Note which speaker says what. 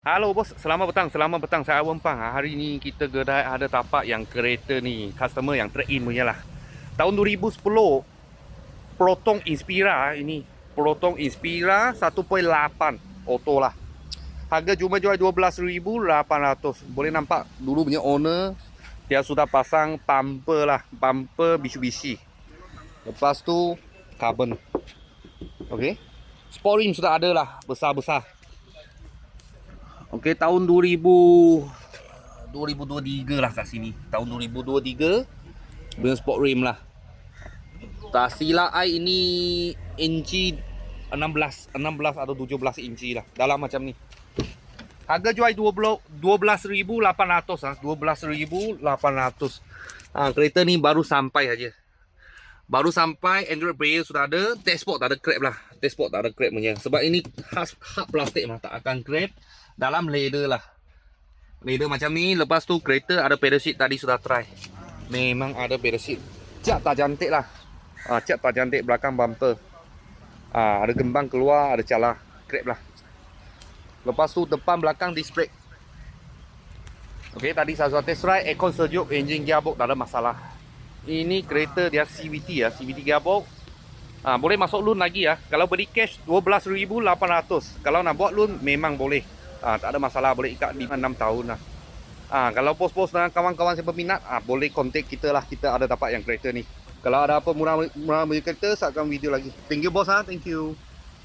Speaker 1: Halo bos, selamat petang, selamat petang. Saya Wempang. Hari ni kita kedai ada tapak yang kereta ni, customer yang trade-in punya lah. Tahun 2010, Proton Inspira ini. Proton Inspira 1.8 auto lah. Harga cuma jual 12,800. Boleh nampak dulu punya owner dia sudah pasang bumper lah, bumper Mitsubishi. Lepas tu carbon. Okey. Sport rim sudah ada lah, besar-besar. Okey, tahun 2023 lah kat sini. Tahun 2023 dengan sport rim lah. Tak silap ai ini inci 16 atau 17 inci lah. Dalam macam ni. Harga jual 12,800 ah, 12,800. Kereta ni baru sampai aja. Baru sampai, Android player sudah ada, dashboard tak ada crack lah. Dashboard tak ada crack punya. Sebab ini khas plastik mah, tak akan crack. Dalam leather lah. Leather macam ni. Lepas tu kereta ada pedal seat, tadi sudah try. Memang ada pedal seat. Cat tak cantik lah. Cat tak cantik belakang bumper. Ada gembang keluar, ada calar. Crack lah. Lepas tu depan belakang disc brake. Okey, tadi saya sudah test ride, aircon sejuk, engine gearbox tak ada masalah. Ini kereta dia CVT ya, CVT gearbox. Boleh masuk loan lagi ya. Kalau beli cash 12,800. Kalau nak buat loan memang boleh. Tak ada masalah, boleh ikat 5-6 tahun lah. Kalau pos-pos dengan kawan-kawan yang berminat, boleh kontak kita lah. Kita ada dapat yang kereta ni. Kalau ada apa murah kereta, saya akan video lagi. Thank you bos thank you.